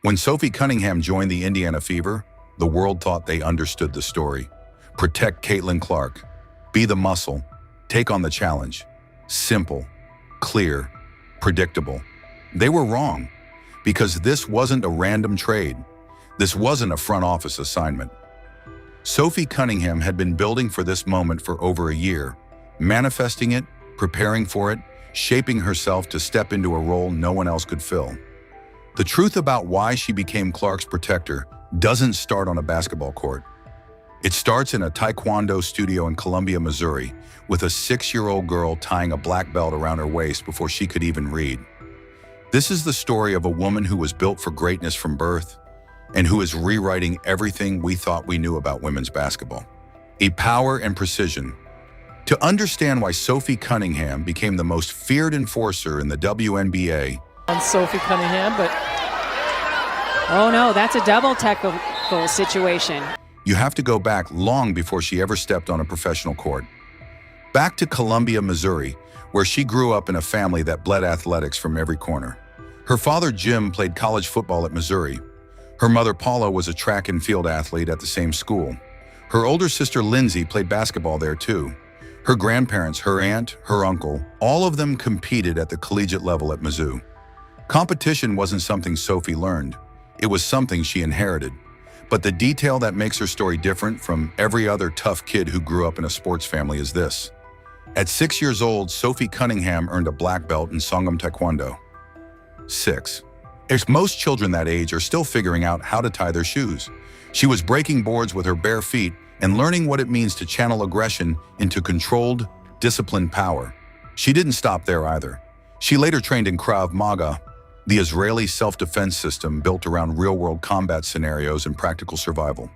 When Sophie Cunningham joined the Indiana Fever, the world thought they understood the story. Protect Caitlin Clark. Be the muscle. Take on the challenge. Simple, clear, predictable. They were wrong, because this wasn't a random trade. This wasn't a front office assignment. Sophie Cunningham had been building for this moment for over a year, manifesting it, preparing for it, shaping herself to step into a role no one else could fill. The truth about why she became Clark's protector doesn't start on a basketball court. It starts in a taekwondo studio in Columbia, Missouri, with a 6-year-old girl tying a black belt around her waist before she could even read. This is the story of a woman who was built for greatness from birth and who is rewriting everything we thought we knew about women's basketball. Power and precision. To understand why Sophie Cunningham became the most feared enforcer in the WNBA. On Sophie Cunningham, but oh no, that's a double technical situation. You have to go back long before she ever stepped on a professional court. Back to Columbia, Missouri, where she grew up in a family that bled athletics from every corner. Her father, Jim, played college football at Missouri. Her mother, Paula, was a track and field athlete at the same school. Her older sister, Lindsay, played basketball there too. Her grandparents, her aunt, her uncle, all of them competed at the collegiate level at Mizzou. Competition wasn't something Sophie learned. It was something she inherited. But the detail that makes her story different from every other tough kid who grew up in a sports family is this. At 6 years old, Sophie Cunningham earned a black belt in Sangam Taekwondo. 6. As most children that age are still figuring out how to tie their shoes. She was breaking boards with her bare feet and learning what it means to channel aggression into controlled, disciplined power. She didn't stop there either. She later trained in Krav Maga, the Israeli self-defense system built around real-world combat scenarios and practical survival.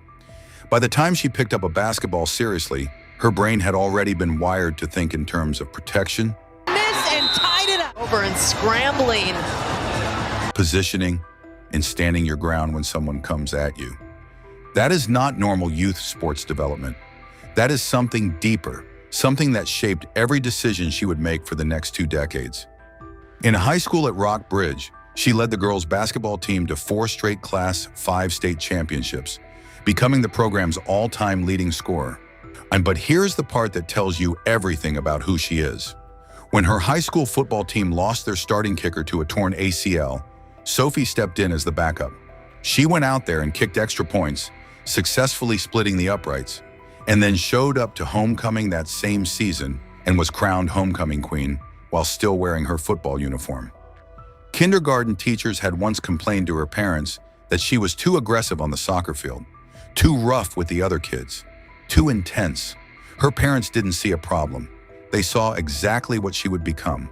By the time she picked up a basketball seriously, her brain had already been wired to think in terms of protection, miss and tied it up over and scrambling, positioning, and standing your ground when someone comes at you. That is not normal youth sports development. That is something deeper, something that shaped every decision she would make for the next 2 decades. In high school at Rock Bridge, she led the girls' basketball team to 4 straight Class 5 state championships, becoming the program's all-time leading scorer. But here's the part that tells you everything about who she is. When her high school football team lost their starting kicker to a torn ACL, Sophie stepped in as the backup. She went out there and kicked extra points, successfully splitting the uprights, and then showed up to homecoming that same season and was crowned homecoming queen while still wearing her football uniform. Kindergarten teachers had once complained to her parents that she was too aggressive on the soccer field, too rough with the other kids, too intense. Her parents didn't see a problem. They saw exactly what she would become.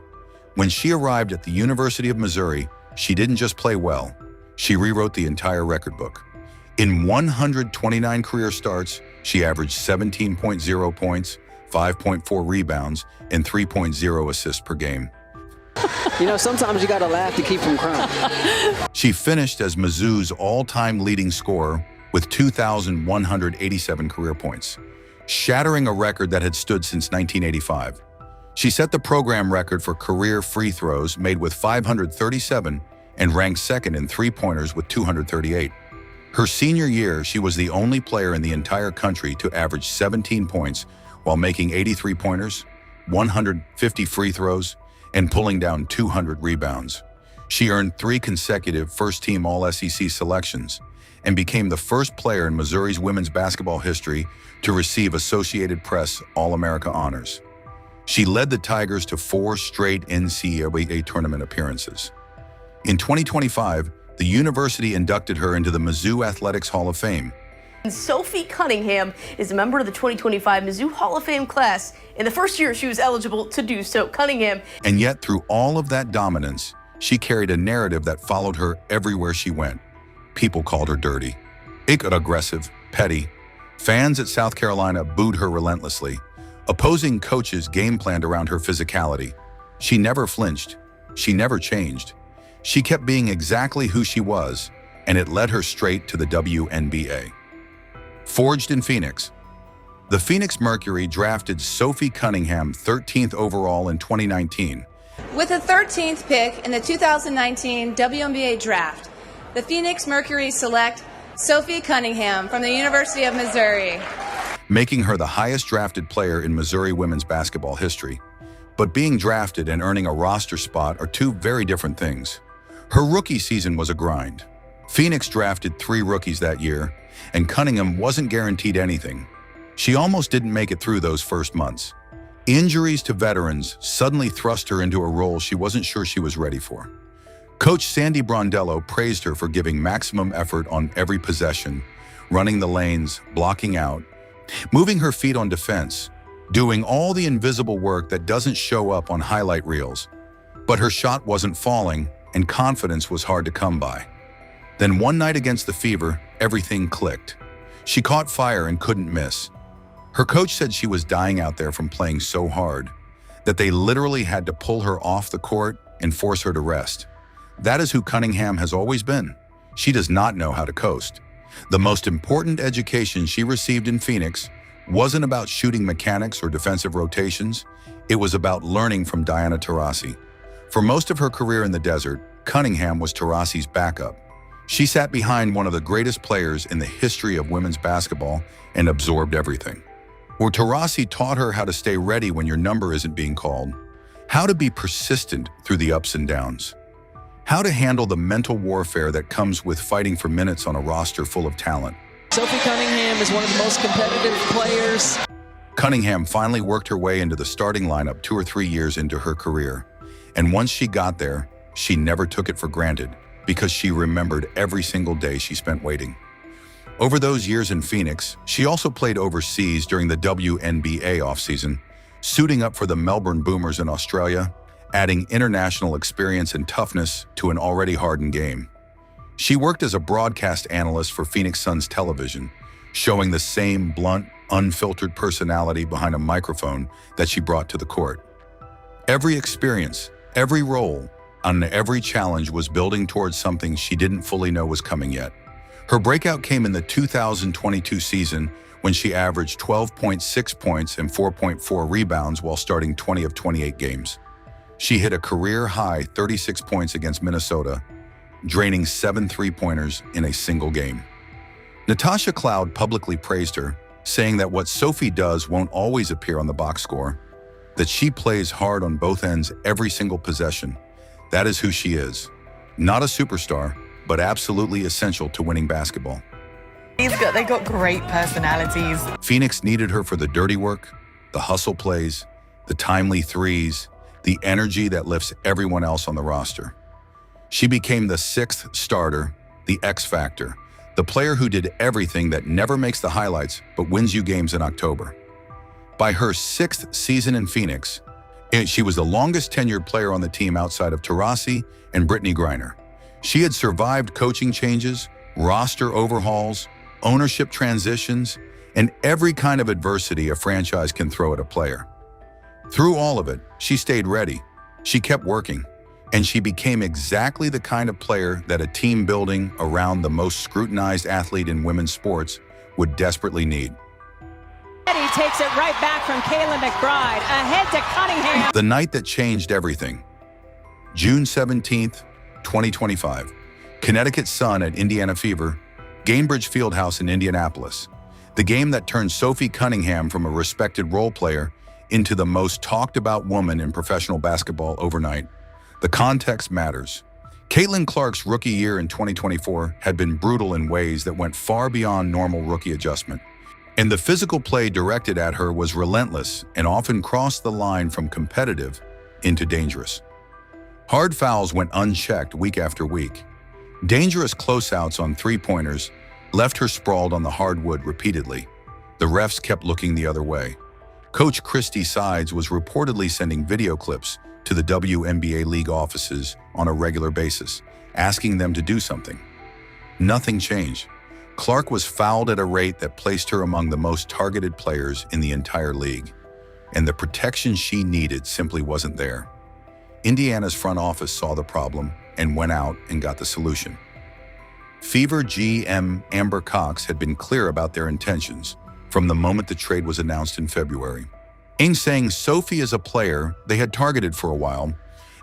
When she arrived at the University of Missouri, she didn't just play well, she rewrote the entire record book. In 129 career starts, she averaged 17.0 points, 5.4 rebounds, and 3.0 assists per game. You know, sometimes you gotta laugh to keep from crying. She finished as Mizzou's all-time leading scorer with 2,187 career points, shattering a record that had stood since 1985. She set the program record for career free throws made with 537 and ranked second in three-pointers with 238. Her senior year, she was the only player in the entire country to average 17 points while making 83 pointers, 150 free throws, and pulling down 200 rebounds. She earned 3 consecutive first-team All-SEC selections and became the first player in Missouri's women's basketball history to receive Associated Press All-America honors. She led the Tigers to 4 straight NCAA tournament appearances. In 2025, the university inducted her into the Mizzou Athletics Hall of Fame. Sophie Cunningham is a member of the 2025 Mizzou Hall of Fame class. In the first year she was eligible to do so. Cunningham. And yet, through all of that dominance, she carried a narrative that followed her everywhere she went. People called her dirty, aggressive, petty. Fans at South Carolina booed her relentlessly. Opposing coaches game-planned around her physicality. She never flinched. She never changed. She kept being exactly who she was, and it led her straight to the WNBA. Forged in Phoenix. The Phoenix Mercury drafted Sophie Cunningham 13th overall in 2019. With the 13th pick in the 2019 WNBA draft, the Phoenix Mercury select Sophie Cunningham from the University of Missouri. Making her the highest drafted player in Missouri women's basketball history. But being drafted and earning a roster spot are two very different things. Her rookie season was a grind. Phoenix drafted 3 rookies that year, and Cunningham wasn't guaranteed anything. She almost didn't make it through those first months. Injuries to veterans suddenly thrust her into a role she wasn't sure she was ready for. Coach Sandy Brondello praised her for giving maximum effort on every possession, running the lanes, blocking out, moving her feet on defense, doing all the invisible work that doesn't show up on highlight reels. But her shot wasn't falling, and confidence was hard to come by. Then one night against the Fever, everything clicked. She caught fire and couldn't miss. Her coach said she was dying out there from playing so hard that they literally had to pull her off the court and force her to rest. That is who Cunningham has always been. She does not know how to coast. The most important education she received in Phoenix wasn't about shooting mechanics or defensive rotations. It was about learning from Diana Taurasi. For most of her career in the desert, Cunningham was Taurasi's backup. She sat behind one of the greatest players in the history of women's basketball and absorbed everything. Where Taurasi taught her how to stay ready when your number isn't being called, how to be persistent through the ups and downs, how to handle the mental warfare that comes with fighting for minutes on a roster full of talent. Sophie Cunningham is one of the most competitive players. Cunningham finally worked her way into the starting lineup 2 or 3 years into her career. And once she got there, she never took it for granted because she remembered every single day she spent waiting. Over those years in Phoenix, she also played overseas during the WNBA offseason, suiting up for the Melbourne Boomers in Australia, adding international experience and toughness to an already hardened game. She worked as a broadcast analyst for Phoenix Suns television, showing the same blunt, unfiltered personality behind a microphone that she brought to the court. Every experience, every role, and every challenge was building towards something she didn't fully know was coming yet. Her breakout came in the 2022 season when she averaged 12.6 points and 4.4 rebounds while starting 20 of 28 games. She hit a career-high 36 points against Minnesota, draining 7 three-pointers in a single game. Natasha Cloud publicly praised her, saying that what Sophie does won't always appear on the box score, that she plays hard on both ends every single possession. That is who she is. Not a superstar, but absolutely essential to winning basketball. They've got great personalities. Phoenix needed her for the dirty work, the hustle plays, the timely threes, the energy that lifts everyone else on the roster. She became the 6th starter, the X factor, the player who did everything that never makes the highlights but wins you games in October. By her 6th season in Phoenix, she was the longest tenured player on the team outside of Taurasi and Brittany Griner. She had survived coaching changes, roster overhauls, ownership transitions, and every kind of adversity a franchise can throw at a player. Through all of it, she stayed ready, she kept working, and she became exactly the kind of player that a team building around the most scrutinized athlete in women's sports would desperately need. He takes it right back from Kayla McBride, ahead to Cunningham. The night that changed everything. June 17th, 2025. Connecticut Sun at Indiana Fever, Gainbridge Fieldhouse in Indianapolis. The game that turned Sophie Cunningham from a respected role player into the most talked about woman in professional basketball overnight. The context matters. Caitlin Clark's rookie year in 2024 had been brutal in ways that went far beyond normal rookie adjustment. And the physical play directed at her was relentless and often crossed the line from competitive into dangerous. Hard fouls went unchecked week after week. Dangerous closeouts on three-pointers left her sprawled on the hardwood repeatedly. The refs kept looking the other way. Coach Christy Sides was reportedly sending video clips to the WNBA league offices on a regular basis, asking them to do something. Nothing changed. Clark was fouled at a rate that placed her among the most targeted players in the entire league, and the protection she needed simply wasn't there. Indiana's front office saw the problem and went out and got the solution. Fever GM Amber Cox had been clear about their intentions from the moment the trade was announced in February, in saying Sophie is a player they had targeted for a while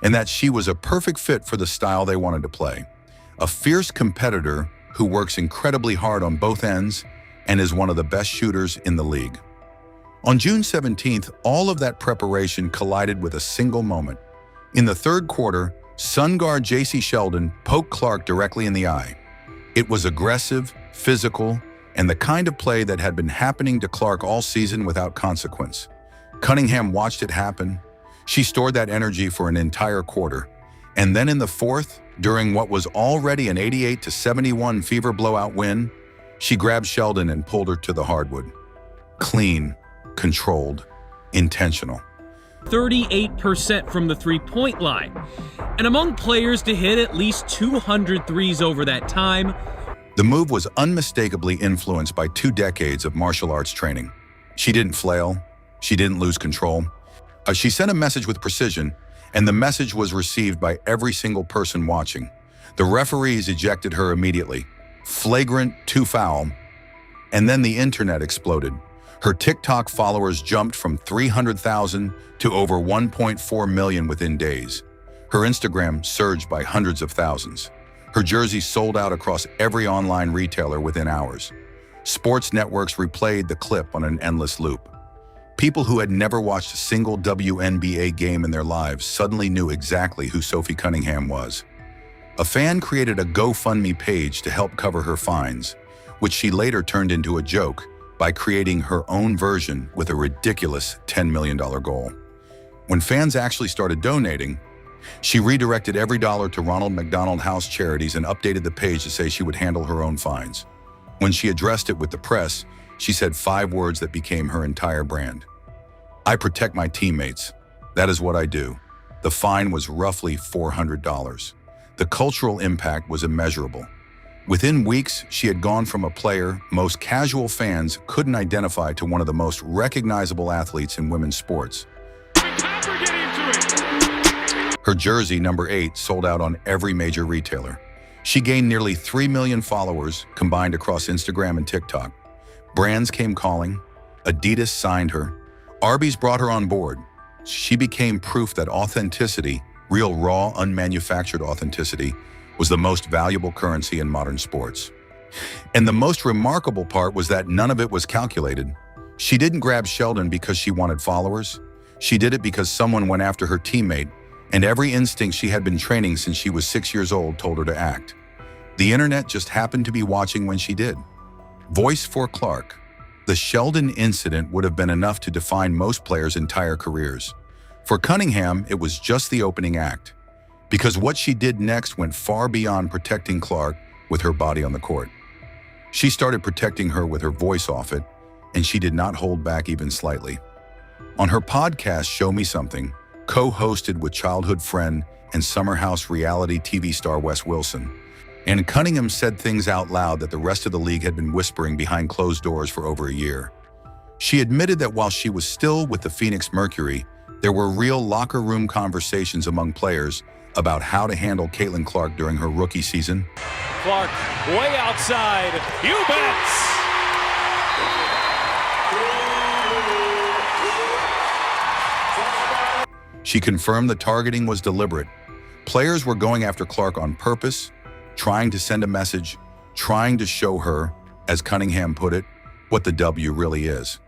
and that she was a perfect fit for the style they wanted to play. a fierce competitor who works incredibly hard on both ends and is one of the best shooters in the league. On June 17th, all of that preparation collided with a single moment. In the third quarter, Sun guard J.C. Sheldon poked Clark directly in the eye. It was aggressive, physical, and the kind of play that had been happening to Clark all season without consequence. Cunningham watched it happen. She stored that energy for an entire quarter. And then in the fourth, during what was already an 88-71 fever blowout win, she grabbed Sheldon and pulled her to the hardwood. Clean, controlled, intentional. 38% from the three-point line. And among players to hit at least 200 threes over that time. The move was unmistakably influenced by 2 decades of martial arts training. She didn't flail. She didn't lose control. She sent a message with precision, and the message was received by every single person watching. The referees ejected her immediately. Flagrant, too foul. And then the internet exploded. Her TikTok followers jumped from 300,000 to over 1.4 million within days. Her Instagram surged by hundreds of thousands. Her jersey sold out across every online retailer within hours. Sports networks replayed the clip on an endless loop. People who had never watched a single WNBA game in their lives suddenly knew exactly who Sophie Cunningham was. A fan created a GoFundMe page to help cover her fines, which she later turned into a joke by creating her own version with a ridiculous $10 million goal. When fans actually started donating, she redirected every dollar to Ronald McDonald House Charities and updated the page to say she would handle her own fines. When she addressed it with the press, she said 5 words that became her entire brand. "I protect my teammates. That is what I do." The fine was roughly $400. The cultural impact was immeasurable. Within weeks, she had gone from a player most casual fans couldn't identify to one of the most recognizable athletes in women's sports. Her jersey, number 8, sold out on every major retailer. She gained nearly 3 million followers combined across Instagram and TikTok. Brands came calling. Adidas signed her. Arby's brought her on board. She became proof that authenticity, real, raw, unmanufactured authenticity, was the most valuable currency in modern sports. And the most remarkable part was that none of it was calculated. She didn't grab Sheldon because she wanted followers. She did it because someone went after her teammate, and every instinct she had been training since she was 6 years old told her to act. The internet just happened to be watching when she did. Voice for Clark. The Sheldon incident would have been enough to define most players' entire careers. For Cunningham, it was just the opening act, because what she did next went far beyond protecting Clark with her body on the court. She started protecting her with her voice off it, and she did not hold back even slightly. On her podcast, Show Me Something, co-hosted with childhood friend and Summer House reality TV star Wes Wilson, and Cunningham said things out loud that the rest of the league had been whispering behind closed doors for over a year. She admitted that while she was still with the Phoenix Mercury, there were real locker room conversations among players about how to handle Caitlin Clark during her rookie season. Clark way outside. You bet! She confirmed the targeting was deliberate. Players were going after Clark on purpose, trying to send a message, trying to show her, as Cunningham put it, what the W really is.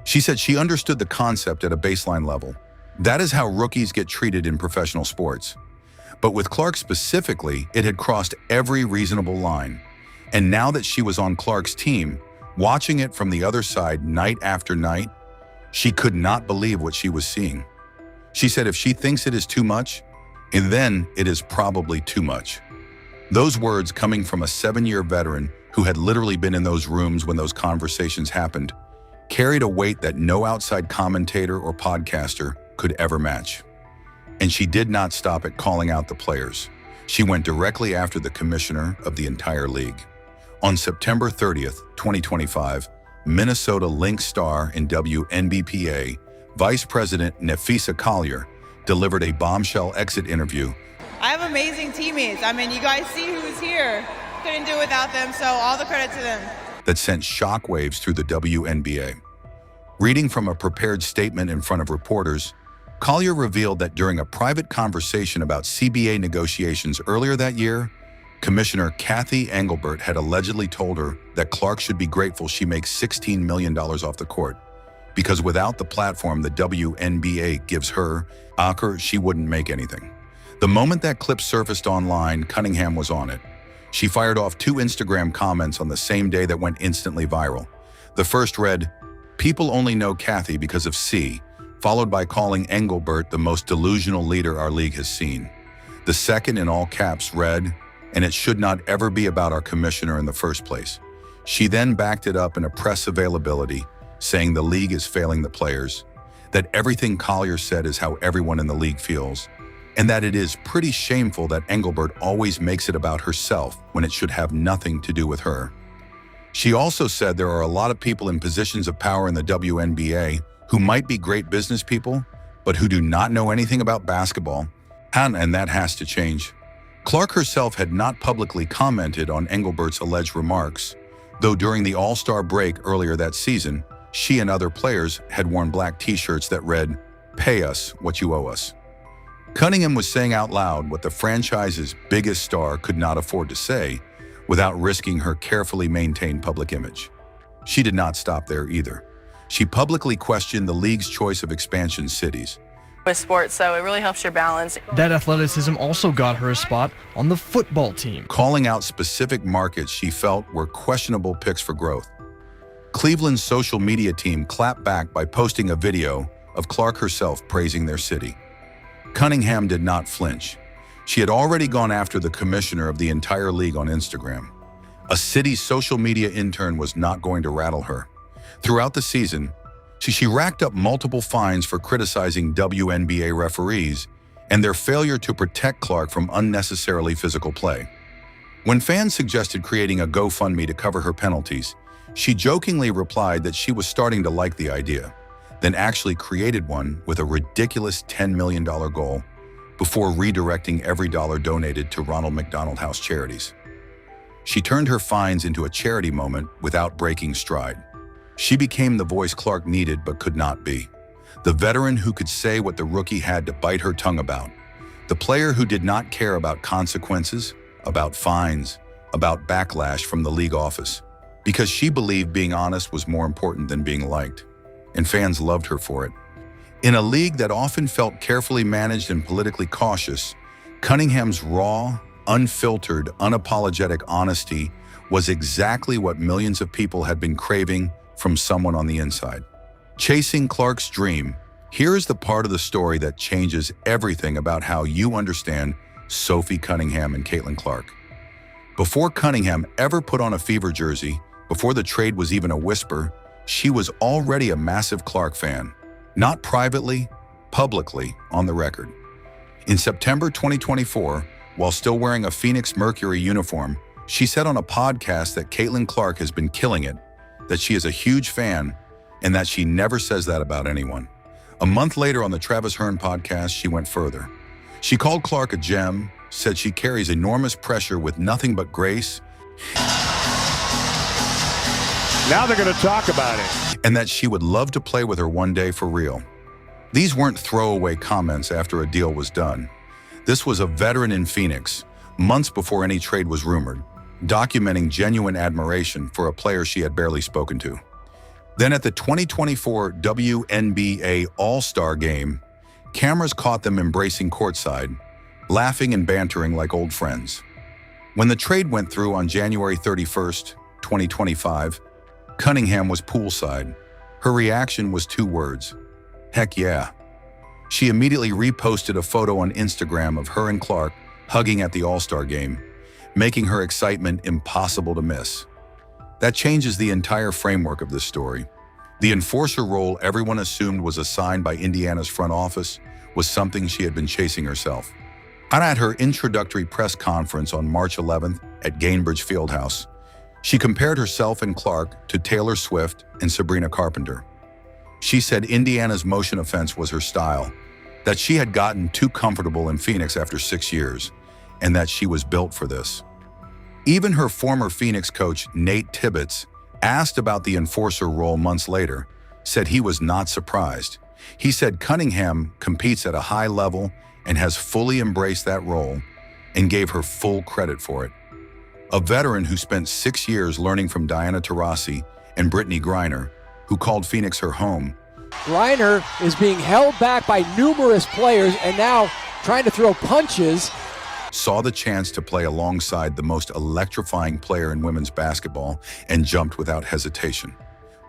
She said she understood the concept at a baseline level. That is how rookies get treated in professional sports. But with Clark specifically, it had crossed every reasonable line. And now that she was on Clark's team, watching it from the other side night after night, she could not believe what she was seeing. She said if she thinks it is too much, and then it is probably too much. Those words coming from a 7-year veteran who had literally been in those rooms when those conversations happened, carried a weight that no outside commentator or podcaster could ever match. And she did not stop at calling out the players. She went directly after the commissioner of the entire league. On September 30th, 2025, Minnesota Lynx star and WNBPA Vice President Nafisa Collier delivered a bombshell exit interview. I have amazing teammates. I mean, you guys see who's here. Couldn't do it without them, so all the credit to them. That sent shockwaves through the WNBA. Reading from a prepared statement in front of reporters, Collier revealed that during a private conversation about CBA negotiations earlier that year, Commissioner Kathy Engelbert had allegedly told her that Clark should be grateful she makes $16 million off the court, because without the platform the WNBA gives her, she wouldn't make anything. The moment that clip surfaced online, Cunningham was on it. She fired off 2 Instagram comments on the same day that went instantly viral. The first read, "People only know Kathy because of C," followed by calling Engelbert the most delusional leader our league has seen. The second, in all caps, read, "And it should not ever be about our commissioner in the first place." She then backed it up in a press availability, saying the league is failing the players, that everything Collier said is how everyone in the league feels, and that it is pretty shameful that Engelbert always makes it about herself when it should have nothing to do with her. She also said there are a lot of people in positions of power in the WNBA who might be great business people, but who do not know anything about basketball, and that has to change. Clark herself had not publicly commented on Engelbert's alleged remarks, though during the All-Star break earlier that season, she and other players had worn black t-shirts that read, "Pay us what you owe us." Cunningham was saying out loud what the franchise's biggest star could not afford to say without risking her carefully maintained public image. She did not stop there either. She publicly questioned the league's choice of expansion cities. With sports, so it really helps your balance. That athleticism also got her a spot on the football team, calling out specific markets she felt were questionable picks for growth. Cleveland's social media team clapped back by posting a video of Clark herself praising their city. Cunningham did not flinch. She had already gone after the commissioner of the entire league on Instagram. A city's social media intern was not going to rattle her. Throughout the season, she racked up multiple fines for criticizing WNBA referees and their failure to protect Clark from unnecessarily physical play. When fans suggested creating a GoFundMe to cover her penalties, she jokingly replied that she was starting to like the idea, then actually created one with a ridiculous $10 million goal before redirecting every dollar donated to Ronald McDonald House charities. She turned her fines into a charity moment without breaking stride. She became the voice Clark needed but could not be. The veteran who could say what the rookie had to bite her tongue about. The player who did not care about consequences, about fines, about backlash from the league office, because she believed being honest was more important than being liked. And fans loved her for it. In a league that often felt carefully managed and politically cautious, Cunningham's raw, unfiltered, unapologetic honesty was exactly what millions of people had been craving from someone on the inside. Chasing Clark's dream, here is the part of the story that changes everything about how you understand Sophie Cunningham and Caitlin Clark. Before Cunningham ever put on a Fever jersey, before the trade was even a whisper, she was already a massive Clark fan. Not privately, publicly, on the record. In September 2024, while still wearing a Phoenix Mercury uniform, she said on a podcast that Caitlin Clark has been killing it, that she is a huge fan, and that she never says that about anyone. A month later on the Travis Hearn podcast, she went further. She called Clark a gem, said she carries enormous pressure with nothing but grace. Now they're going to talk about it. And that she would love to play with her one day for real. These weren't throwaway comments after a deal was done. This was a veteran in Phoenix, months before any trade was rumored, documenting genuine admiration for a player she had barely spoken to. Then at the 2024 WNBA All-Star Game, cameras caught them embracing courtside, laughing and bantering like old friends. When the trade went through on January 31st, 2025, Cunningham was poolside. Her reaction was 2 words: heck yeah. She immediately reposted a photo on Instagram of her and Clark hugging at the All-Star Game, making her excitement impossible to miss. That changes the entire framework of this story. The enforcer role everyone assumed was assigned by Indiana's front office was something she had been chasing herself. At her introductory press conference on March 11th at Gainbridge Fieldhouse, she compared herself and Clark to Taylor Swift and Sabrina Carpenter. She said Indiana's motion offense was her style, that she had gotten too comfortable in Phoenix after 6 years, and that she was built for this. Even her former Phoenix coach, Nate Tibbetts, asked about the enforcer role months later, said he was not surprised. He said Cunningham competes at a high level and has fully embraced that role, and gave her full credit for it. a veteran who spent 6 years learning from Diana Taurasi and Brittany Griner, who called Phoenix her home. Griner is being held back by numerous players and now trying to throw punches. Saw the chance to play alongside the most electrifying player in women's basketball and jumped without hesitation.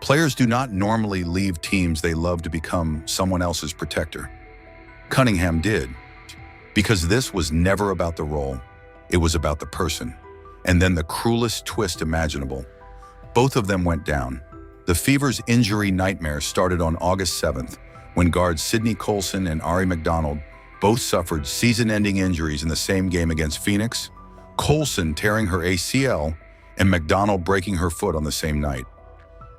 Players do not normally leave teams they love to become someone else's protector. Cunningham did, because this was never about the role, it was about the person. And then the cruelest twist imaginable. Both of them went down. The Fever's injury nightmare started on August 7th, when guards Sydney Colson and Ari McDonald both suffered season-ending injuries in the same game against Phoenix, Colson tearing her ACL and McDonald breaking her foot on the same night.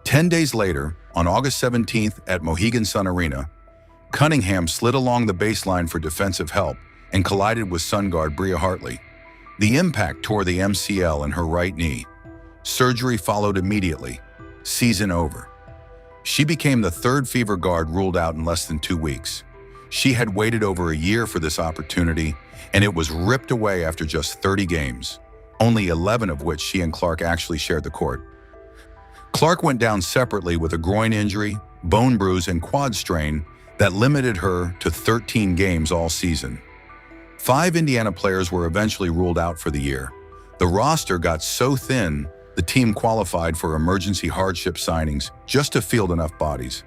10 days later, on August 17th at Mohegan Sun Arena, Cunningham slid along the baseline for defensive help and collided with Sun guard Bria Hartley. The impact tore the MCL in her right knee. Surgery followed immediately. Season over. She became the third Fever guard ruled out in less than 2 weeks. She had waited over a year for this opportunity, and it was ripped away after just 30 games, only 11 of which she and Clark actually shared the court. Clark went down separately with a groin injury, bone bruise, and quad strain that limited her to 13 games all season. 5 Indiana players were eventually ruled out for the year. The roster got so thin, the team qualified for emergency hardship signings just to field enough bodies.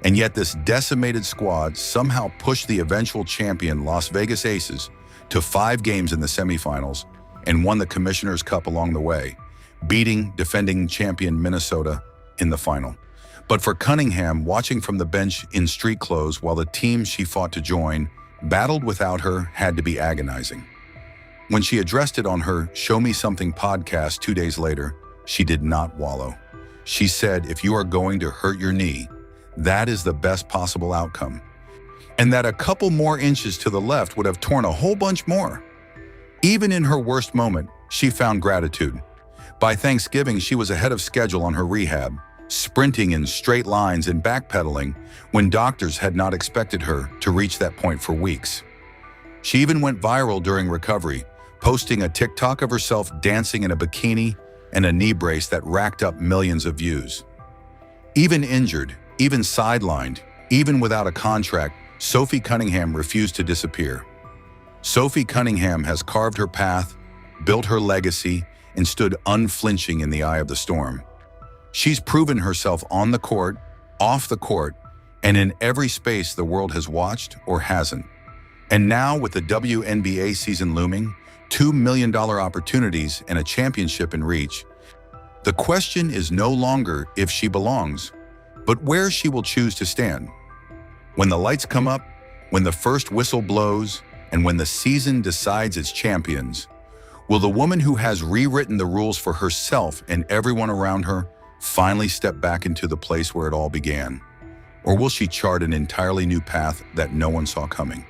And yet this decimated squad somehow pushed the eventual champion Las Vegas Aces to 5 games in the semifinals and won the Commissioner's Cup along the way, beating defending champion Minnesota in the final. But for Cunningham, watching from the bench in street clothes while the team she fought to join battled without her had to be agonizing. When she addressed it on her Show Me Something podcast 2 days later, she did not wallow. She said, if you are going to hurt your knee, that is the best possible outcome. And that a couple more inches to the left would have torn a whole bunch more. Even in her worst moment, she found gratitude. By Thanksgiving, she was ahead of schedule on her rehab, sprinting in straight lines and backpedaling when doctors had not expected her to reach that point for weeks. She even went viral during recovery, posting a TikTok of herself dancing in a bikini and a knee brace that racked up millions of views. Even injured, even sidelined, even without a contract, Sophie Cunningham refused to disappear. Sophie Cunningham has carved her path, built her legacy, and stood unflinching in the eye of the storm. She's proven herself on the court, off the court, and in every space the world has watched or hasn't. And now, with the WNBA season looming, $2 million opportunities and a championship in reach, the question is no longer if she belongs, but where she will choose to stand. When the lights come up, when the first whistle blows, and when the season decides its champions, will the woman who has rewritten the rules for herself and everyone around her finally step back into the place where it all began? Or will she chart an entirely new path that no one saw coming?